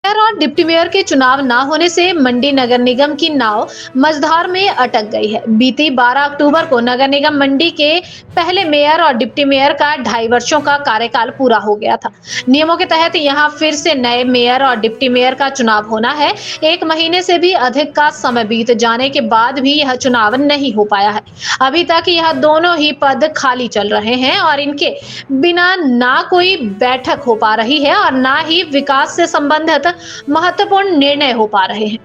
Mayor और deputy mayor के चुनाव न होने से मंडी नगर निगम की नाव मझधार में अटक गई है। बीती 12 अक्टूबर को नगर निगम मंडी के पहले मेयर और डिप्टी मेयर का 2.5 वर्षों का कार्यकाल पूरा हो गया था। नियमों के तहत यहां फिर से नए मेयर और डिप्टी मेयर का चुनाव होना है। 1 महीने से भी अधिक का समय बीत जाने के बाद भी यह चुनाव नहीं हो पाया है। अभी तक यह दोनों ही पद खाली चल रहे हैं और इनके बिना ना कोई बैठक हो पा रही है और ना ही विकास से संबंधित महत्वपूर्ण निर्णय हो पा रहे हैं।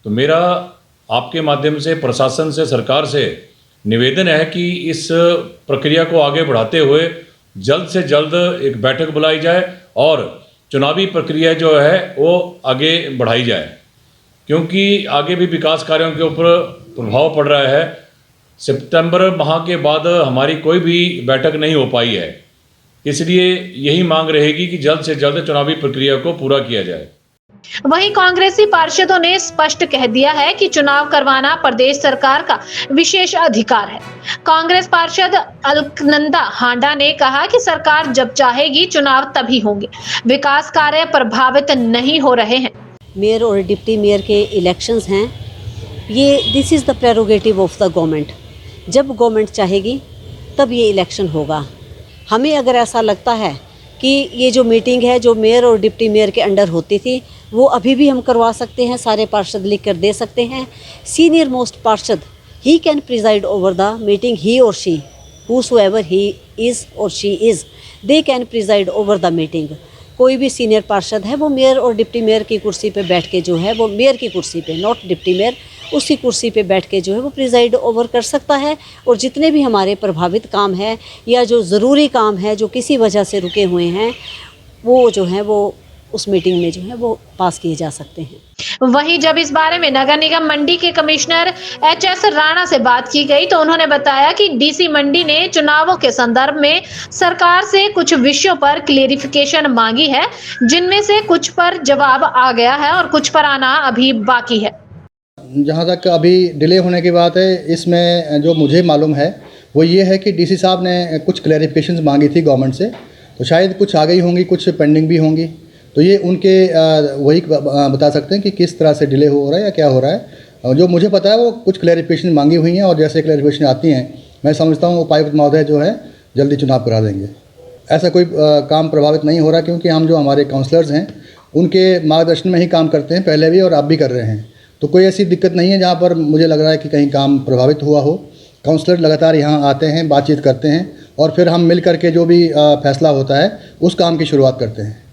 तो मेरा आपके माध्यम से प्रशासन से, सरकार से निवेदन है कि इस प्रक्रिया को आगे बढ़ाते हुए जल्द से जल्द एक बैठक बुलाई जाए और चुनावी प्रक्रिया जो है वो आगे बढ़ाई जाए, क्योंकि आगे भी विकास कार्यों के ऊपर प्रभाव पड़ रहा है। सितंबर माह के बाद हमारी कोई भी बैठक नहीं हो पाई है, इसलिए यही मांग रहेगी कि जल्द से जल्द चुनावी प्रक्रिया को पूरा किया जाए। वहीं कांग्रेसी पार्षदों ने स्पष्ट कह दिया है कि चुनाव करवाना प्रदेश सरकार का विशेष अधिकार है। कांग्रेस पार्षद अलकनंदा हांडा ने कहा कि सरकार जब चाहेगी चुनाव तभी होंगे, विकास कार्य प्रभावित नहीं हो रहे हैं। मेयर और डिप्टी मेयर के इलेक्शंस हैं, ये this is the prerogative of the government. जब गवर्नमेंट चाहेगी तब ये इलेक्शन होगा। हमें अगर ऐसा लगता है कि ये जो मीटिंग है जो मेयर और डिप्टी मेयर के अंडर होती थी वो अभी भी हम करवा सकते हैं, सारे पार्षद लिख कर दे सकते हैं। सीनियर मोस्ट पार्षद he can preside over the meeting, he or she, whosoever he is or she is, they can preside over the meeting। कोई भी सीनियर पार्षद है वो मेयर और डिप्टी मेयर की कुर्सी पे बैठ के जो है वो मेयर की कुर्सी पे, नॉट डिप्टी मेयर, उसकी कुर्सी पे बैठ के जो है वो प्रिजाइड ओवर कर सकता है। और जितने भी हमारे प्रभावित काम है या जो ज़रूरी काम है जो किसी वजह से रुके हुए हैं वो जो है वो उस मीटिंग में जो है वो पास किए जा सकते हैं। वहीं जब इस बारे में नगर निगम मंडी के कमिश्नर एच.एस. राणा से बात की गई तो उन्होंने बताया कि डीसी मंडी ने चुनावों के संदर्भ में सरकार से कुछ विषयों पर क्लेरिफिकेशन मांगी है, जिनमें से कुछ पर जवाब आ गया है और कुछ पर आना अभी बाकी है। जहाँ तक अभी डिले होने की बात है, इसमें जो मुझे मालूम है वो ये है कि डीसी साहब ने कुछ क्लैरिफिकेशंस मांगी थी गवर्नमेंट से, तो शायद कुछ आ गई होंगी, कुछ पेंडिंग भी होंगी। तो ये उनके वही बता सकते हैं कि किस तरह से डिले हो रहा है या क्या हो रहा है। जो मुझे पता है वो कुछ क्लैरिफिकेशन मांगी हुई हैं और जैसे क्लैरिफिकेशन आती हैं मैं समझता हूँ उपायुक्त महोदय जो है जल्दी चुनाव करा देंगे। ऐसा कोई काम प्रभावित नहीं हो रहा, क्योंकि हम जो हमारे काउंसलर्स हैं उनके मार्गदर्शन में ही काम करते हैं, पहले भी और अब भी कर रहे हैं। तो कोई ऐसी दिक्कत नहीं है जहाँ पर मुझे लग रहा है कि कहीं काम प्रभावित हुआ हो। काउंसलर लगातार यहाँ आते हैं, बातचीत करते हैं और फिर हम मिल करके जो भी फैसला होता है उस काम की शुरुआत करते हैं।